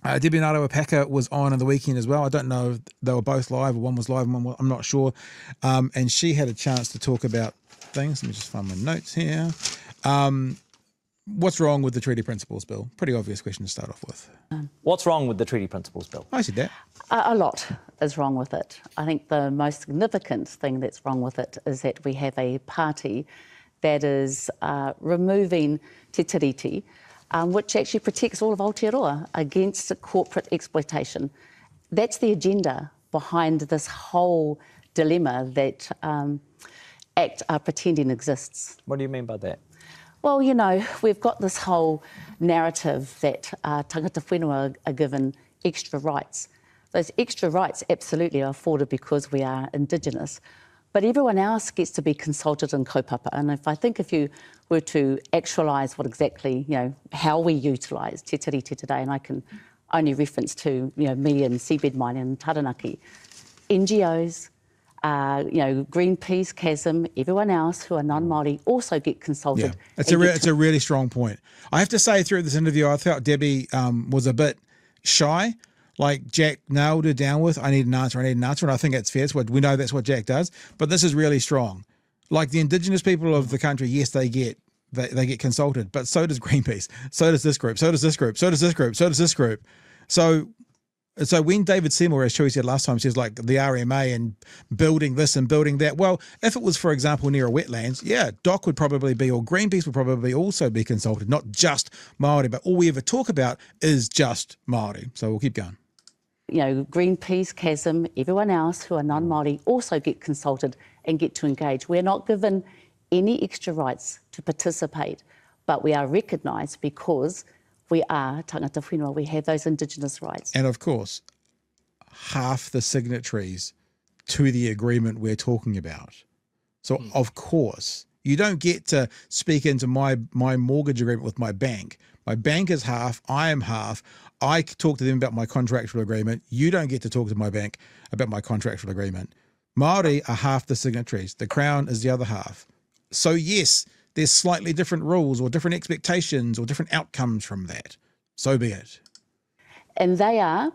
Debbie Ngarewa-Packer was on the weekend as well. I don't know if they were both live or one was live and one was, I'm not sure. And she had a chance to talk about things. Let me just find my notes here. What's wrong with the Treaty Principles Bill? Pretty obvious question to start off with. What's wrong with the Treaty Principles Bill? I said that. A lot is wrong with it. I think the most significant thing that's wrong with it is that we have a party that is removing te tiriti, which actually protects all of Aotearoa against corporate exploitation. That's the agenda behind this whole dilemma that ACT are pretending exists. What do you mean by that? Well, you know, we've got this whole narrative that tangata whenua are given extra rights. Those extra rights absolutely are afforded because we are Indigenous, but everyone else gets to be consulted in kaupapa. And if you were to actualise what exactly, you know, how we utilise te tiriti today, and I can only reference to, you know, me and seabed mining and Taranaki, NGOs, you know, Greenpeace, Chasm, everyone else who are non-Māori also get consulted. Yeah, it's a really strong point. I have to say through this interview, I felt Debbie was a bit shy. Like Jack nailed her down with, I need an answer, and I think that's fair. We know that's what Jack does, but this is really strong. Like the Indigenous people of the country, yes, they get consulted, but so does Greenpeace, so does this group, so does this group, so does this group, so does this group. So when David Seymour, as Chewie said last time, says like the RMA and building this and building that, well, if it was, for example, near a wetlands, yeah, DOC would probably be, or Greenpeace would probably also be consulted, not just Māori, but all we ever talk about is just Māori. So we'll keep going. You know, Greenpeace, Chasm, everyone else who are non-Māori also get consulted and get to engage. We're not given any extra rights to participate, but we are recognised because we are tangata whenua, we have those Indigenous rights. And of course, half the signatories to the agreement we're talking about. So of course, you don't get to speak into my mortgage agreement with my bank. My bank is half, I am half. I talk to them about my contractual agreement. You don't get to talk to my bank about my contractual agreement. Māori are half the signatories. The Crown is the other half. So yes, there's slightly different rules or different expectations or different outcomes from that. So be it. And they are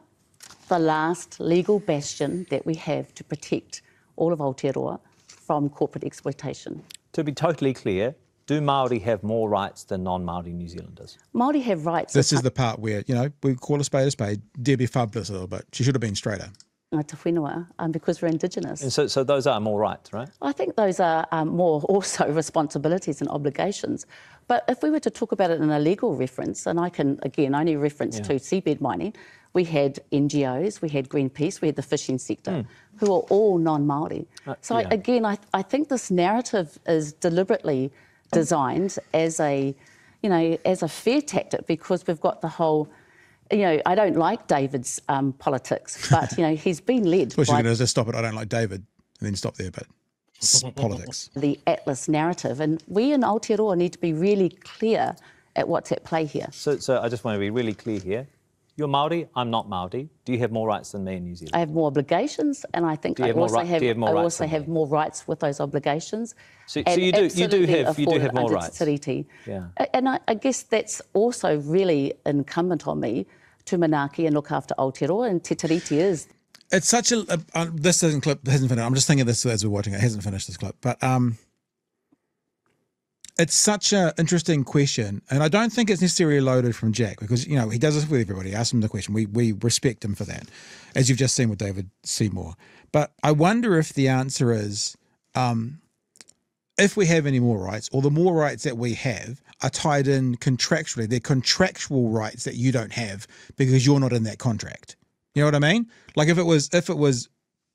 the last legal bastion that we have to protect all of Aotearoa from corporate exploitation. To be totally clear, do Māori have more rights than non-Māori New Zealanders? Māori have rights. This is the part where, you know, we call a spade a spade. Debbie fubbed this a little bit. She should have been straighter. Te whenua, because we're Indigenous. And so those are more rights, right? I think those are more also responsibilities and obligations. But if we were to talk about it in a legal reference, and I can, again, only reference to seabed mining, we had NGOs, we had Greenpeace, we had the fishing sector, who are all non-Māori. I think this narrative is deliberately designed as a, you know, as a fair tactic, because we've got the whole, you know, I don't like David's politics, but, you know, he's been led by... You're going to just stop it, I don't like David, and then stop there, but politics. The Atlas narrative, and we in Aotearoa need to be really clear at what's at play here. So I just want to be really clear here. You're Māori, I'm not Māori. Do you have more rights than me in New Zealand? I have more obligations, and I think I also have more rights with those obligations. So you do have more rights. Yeah. And I guess that's also really incumbent on me to manaaki and look after Aotearoa, and te tiriti is. It's such a this hasn't finished. I'm just thinking of this as we're watching it. It hasn't finished, this clip, but it's such an interesting question, and I don't think it's necessarily loaded from Jack, because, you know, he does this with everybody. Ask him the question. We respect him for that, as you've just seen with David Seymour. But I wonder if the answer is, if we have any more rights, or the more rights that we have are tied in contractually. They're contractual rights that you don't have because you're not in that contract. You know what I mean? Like if it was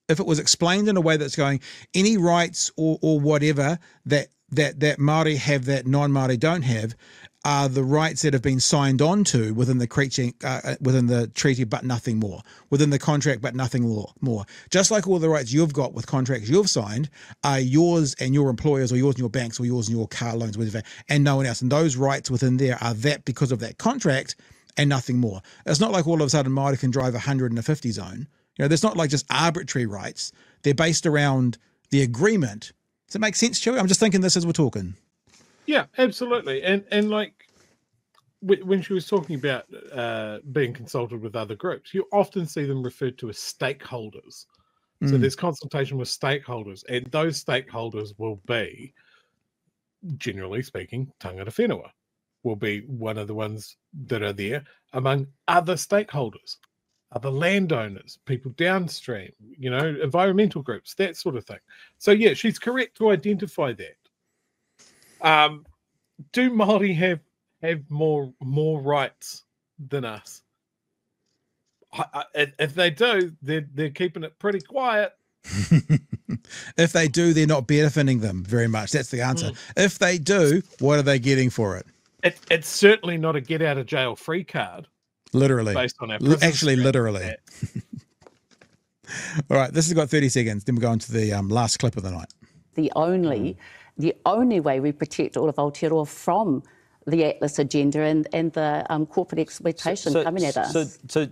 explained in a way that's going, any rights or whatever that Māori have that non-Māori don't have are the rights that have been signed on to within the treaty, but nothing more. Within the contract, but nothing more. Just like all the rights you've got with contracts you've signed are yours and your employers, or yours and your banks, or yours and your car loans, whatever, and no one else. And those rights within there are that because of that contract and nothing more. It's not like all of a sudden Māori can drive 100 in a 50 zone. You know, there's not like just arbitrary rights. They're based around the agreement. Does it make sense, Chewie? I'm just thinking this as we're talking. Yeah, absolutely. And like, when she was talking about being consulted with other groups, you often see them referred to as stakeholders. So there's consultation with stakeholders, and those stakeholders will be, generally speaking, tangata whenua will be one of the ones that are there among other stakeholders, other landowners, people downstream, environmental groups, that sort of thing. So yeah, she's correct to identify that. Do Māori have more rights than us? If they do, they're keeping it pretty quiet. If they do, they're not benefiting them very much. That's the answer. If they do, what are they getting for it? It's certainly not a get out of jail free card. Literally. Based on our actually, literally. All right, this has got 30 seconds. Then we'll go on to the last clip of the night. The only way we protect all of Aotearoa from the Atlas agenda and the corporate exploitation coming at us. So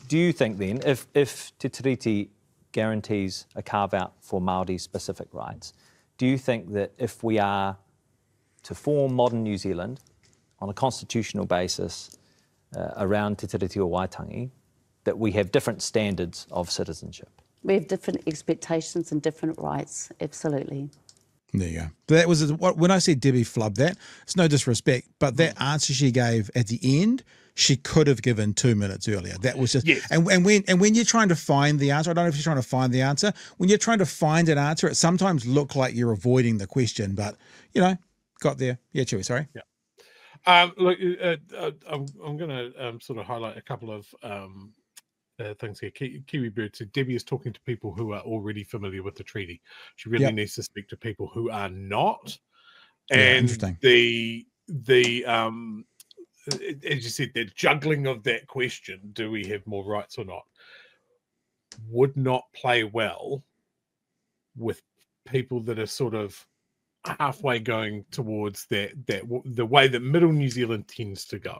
do you think then, if Te Tiriti guarantees a carve-out for Māori specific rights, do you think that if we are to form modern New Zealand on a constitutional basis around Te Tiriti o Waitangi, that we have different standards of citizenship? We have different expectations and different rights, absolutely. There you go. That was when I said Debbie flubbed that. It's no disrespect, but that answer she gave at the end, she could have given 2 minutes earlier. That was just and when you're trying to find the answer, I don't know if you're trying to find the answer. When you're trying to find an answer, it sometimes looks like you're avoiding the question, but got there. Yeah, Chewy, sorry. Yeah. Look, I'm going to sort of highlight a couple of things here. Kiwi Bird said Debbie is talking to people who are already familiar with the treaty. She really needs to speak to people who are not. And the as you said, the juggling of that question, do we have more rights or not, would not play well with people that are sort of halfway going towards the way that middle New Zealand tends to go.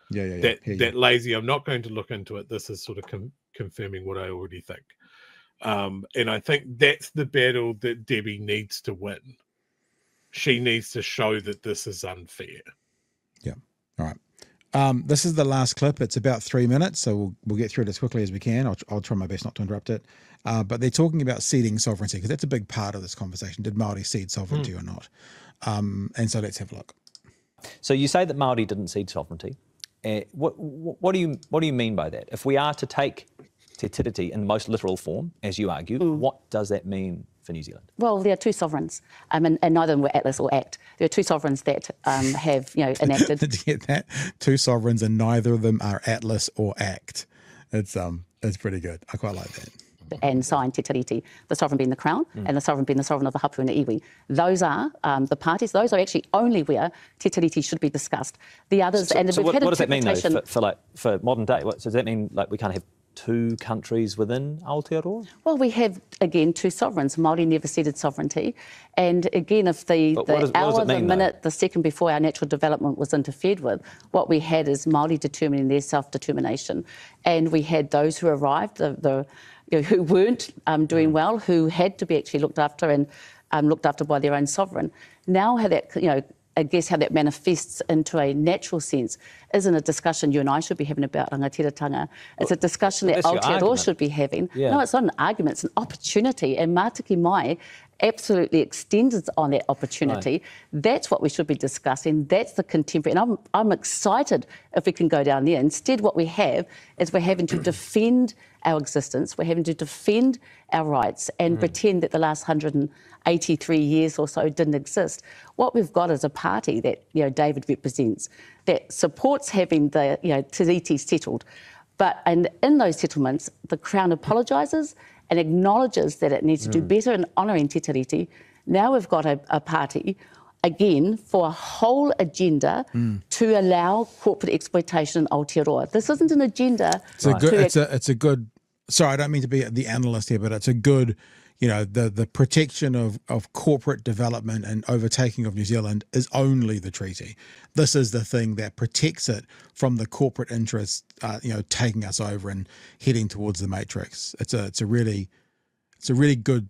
That lazy, I'm not going to look into it. This is sort of confirming what I already think. And I think that's the battle that Debbie needs to win. She needs to show that this is unfair. Yeah. All right. This is the last clip. It's about 3 minutes, so we'll get through it as quickly as we can. I'll try my best not to interrupt it. But they're talking about ceding sovereignty, because that's a big part of this conversation. Did Māori cede sovereignty or not? And so let's have a look. So you say that Māori didn't cede sovereignty. What do you mean by that? If we are to take Te Tiriti in the most literal form, as you argue, what does that mean for New Zealand? Well, there are two sovereigns, and neither of them were Atlas or Act. There are two sovereigns that have enacted. Did you get that? Two sovereigns, and neither of them are Atlas or Act. It's pretty good. I quite like that. And signed Te Tiriti, the sovereign being the Crown and the sovereign being the sovereign of the hapu and the iwi. Those are the parties. Those are actually only where Te Tiriti should be discussed. The others, so what does that mean though for modern day? So does that mean we can't have two countries within Aotearoa? Well, we have, again, two sovereigns. Māori never ceded sovereignty. And again, if the hour, the minute, the second before our natural development was interfered with, what we had is Māori determining their self-determination. And we had those who arrived, who weren't doing well, who had to be actually looked after and looked after by their own sovereign. Now how that, I guess how that manifests into a natural sense isn't a discussion you and I should be having about rangatiratanga. It's a discussion that Aotearoa should be having. Yeah. No, it's not an argument, it's an opportunity. And Mātiki Mai absolutely extends on that opportunity. Right. That's what we should be discussing. That's the contemporary. And I'm excited if we can go down there. Instead, what we have is we're having to defend our existence. We're having to defend our rights and pretend that the last 183 years or so didn't exist. What we've got is a party that David represents that supports having the Te Tiriti settled, and in those settlements, the Crown apologises and acknowledges that it needs to do better in honouring Te Tiriti. Now we've got a party, again, for a whole agenda to allow corporate exploitation in Aotearoa. This isn't an agenda. It's a good. Sorry, I don't mean to be the analyst here, but it's a good. The protection of corporate development and overtaking of New Zealand is only the treaty. This is the thing that protects it from the corporate interests, taking us over and heading towards the matrix. It's a really good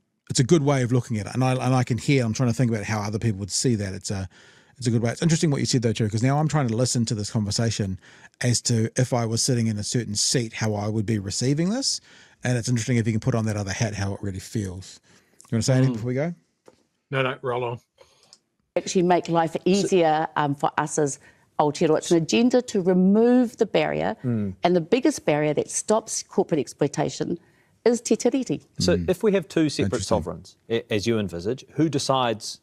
way of looking at it. And I can hear. I'm trying to think about how other people would see that. It's It's a good way. It's interesting what you said though, too, because now I'm trying to listen to this conversation as to if I was sitting in a certain seat, how I would be receiving this. And it's interesting if you can put on that other hat, how it really feels. You want to say anything before we go? No, roll on. Actually make life easier for us as Aotearoa. It's an agenda to remove the barrier, and the biggest barrier that stops corporate exploitation is te tiriti. So if we have two separate sovereigns, as you envisage, who decides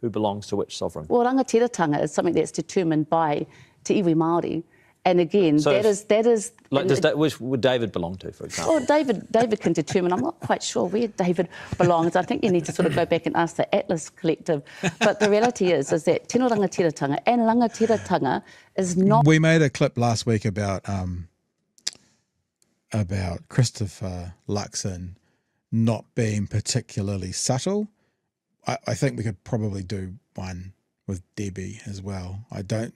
who belongs to which sovereign? Well, rangatiratanga is something that's determined by te iwi Māori. And again, so that is. Like, which would David belong to, for example? Well, David can determine. I'm not quite sure where David belongs. I think you need to sort of go back and ask the Atlas Collective. But the reality is that tino rangatiratanga and rangatiratanga is not. We made a clip last week about Christopher Luxon not being particularly subtle. I think we could probably do one with Debbie as well.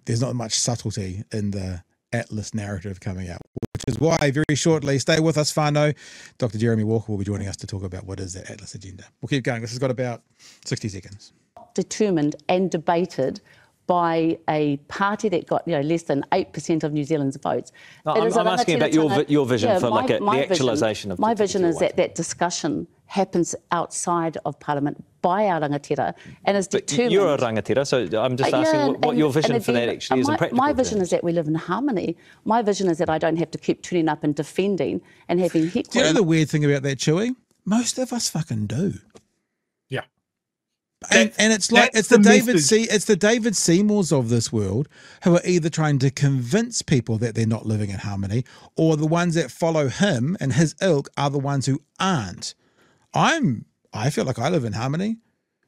There's not much subtlety in the Atlas narrative coming out, which is why very shortly, stay with us, whānau, Dr. Jeremy Walker will be joining us to talk about what is that Atlas agenda. We'll keep going. This has got about 60 seconds. Determined and debated by a party that got less than 8% of New Zealand's votes. No, I'm asking about your vision for the actualisation of my vision is that discussion happens outside of Parliament by our rangatira and is determined. You're a rangatira, so I'm just asking what your vision for that actually is in practical My vision is that we live in harmony. My vision is that I don't have to keep turning up and defending and having heckling. Do you know the weird thing about that, Chewy? Most of us fucking do. Yeah. And it's like it's the David Seymours of this world who are either trying to convince people that they're not living in harmony, or the ones that follow him and his ilk are the ones who aren't. I feel like I live in harmony.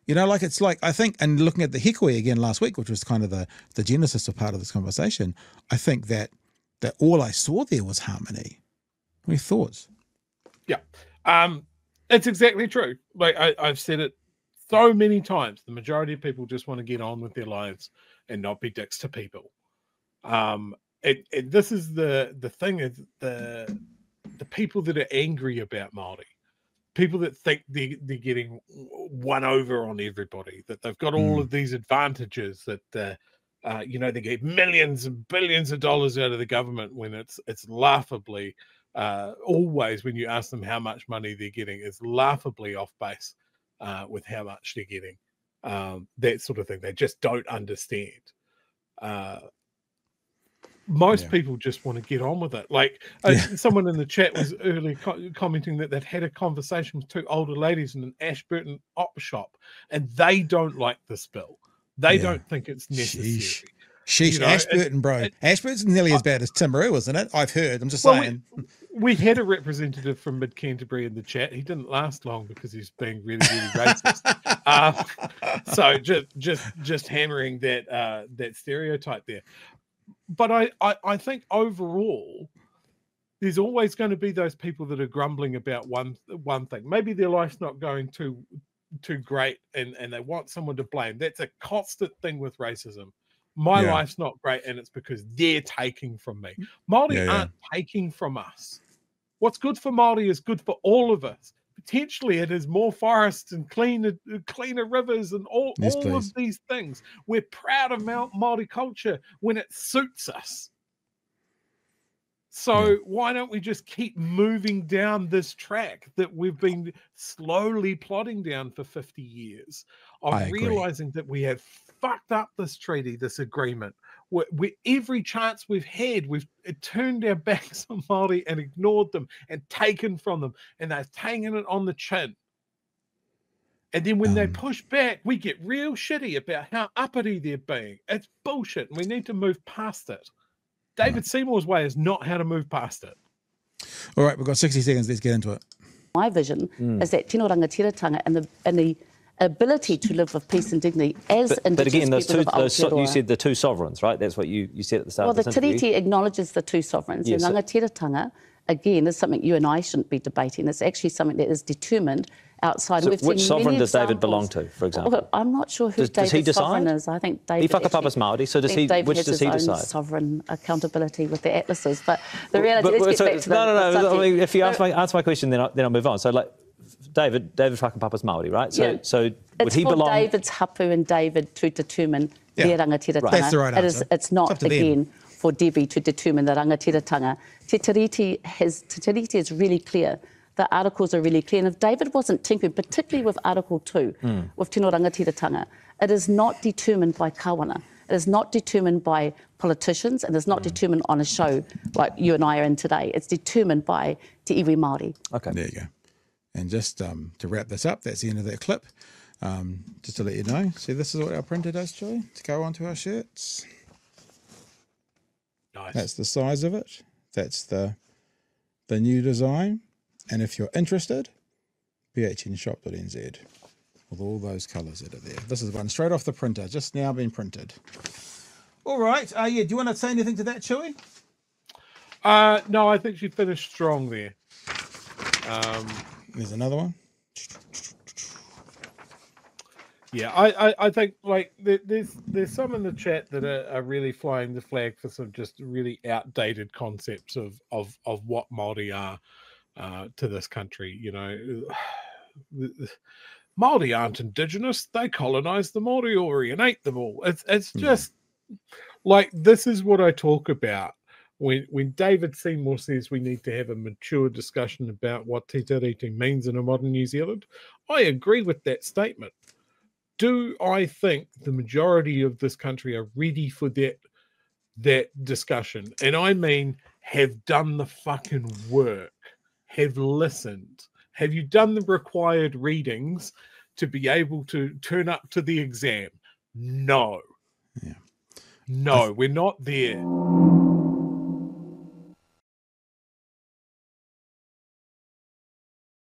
I think, and looking at the hikoi again last week, which was kind of the genesis of part of this conversation, I think that all I saw there was harmony. What are your thoughts? Yeah. It's exactly true. Like I've said it so many times, the majority of people just want to get on with their lives and not be dicks to people. This is the thing is the people that are angry about Māori, people that think they're getting one over on everybody, that they've got all of these advantages, that they get millions and billions of dollars out of the government when it's laughably always when you ask them how much money they're getting, it's laughably off base with how much they're getting. That sort of thing. They just don't understand. Most people just want to get on with it. Like someone in the chat was earlier commenting that they'd had a conversation with two older ladies in an Ashburton op shop, and they don't like this bill. They don't think it's necessary. Sheesh, Ashburton, bro. Ashburton's nearly as bad as Timaru, isn't it? I've heard. I'm just saying. We had a representative from Mid Canterbury in the chat. He didn't last long because he's being really, really racist. So just hammering that stereotype there. But I think overall, there's always going to be those people that are grumbling about one thing. Maybe their life's not going too great, and they want someone to blame. That's a constant thing with racism. My life's not great, and it's because they're taking from me. Māori aren't taking from us. What's good for Māori is good for all of us. Potentially, it is more forests and cleaner rivers and all of these things. We're proud of Māori culture when it suits us. So why don't we just keep moving down this track that we've been slowly plodding down for 50 years of realizing that we have fucked up this treaty, this agreement. Every chance we've had, we've turned our backs on Māori and ignored them and taken from them, and they've taken it on the chin. And then when they push back, we get real shitty about how uppity they're being. It's bullshit, and we need to move past it. David Seymour's way is not how to move past it. All right, we've got 60 seconds. Let's get into it. My vision is that tino rangatiratanga and the ability to live with peace and dignity as Indigenous but again, people you said the two sovereigns, right? That's what you said at the start of this interview. Well, the treaty acknowledges the two sovereigns. Yes, and rangatiratanga, again, is something you and I shouldn't be debating. It's actually something that is determined outside. So which sovereign does David belong to, for example? Well, I'm not sure who David's sovereign is. I think David... He whakapapas Māori, so which does he decide? Sovereign accountability with the atlases. But the reality, let's get back to No. I mean, if you answer my question, then I'll move on. So, like, David Whakapapa's Māori, right? So, Yeah. so would It's he for belong? David's hapu and David to determine their rangatiratanga. That's the right answer. It's not, It's up to them. again, for Debbie to determine the rangatiratanga. Te Tiriti is really clear. The articles are really clear. And if David wasn't tinkering, particularly with Article 2, with tino rangatiratanga, it is not determined by kawana. It is not determined by politicians, and it's not determined on a show like you and I are in today. It's determined by te iwi Māori. Okay. There you go. And just to wrap this up, that's the end of that clip. Just to let you know, see, this is what our printer does, Joey, to go onto our shirts. Nice. That's the size of it. That's the new design. And if you're interested, bhnshop.nz with all those colours that are there. This is one straight off the printer, just now been printed. All right. Yeah. Do you want to say anything to that, Chewy? No, I think she finished strong there. There's another one. Yeah, I think like there's some in the chat that are really flying the flag for some just really outdated concepts of what Māori are to this country. You know, Māori aren't indigenous; they colonized the Moriori and ate them all. It's just like, this is what I talk about when David Seymour says we need to have a mature discussion about what te tiriti means in a modern New Zealand. I agree with that statement. Do I think the majority of this country are ready for that discussion? And I mean, have done the fucking work, have listened. Have you done the required readings to be able to turn up to the exam? No. Yeah. No, we're not there.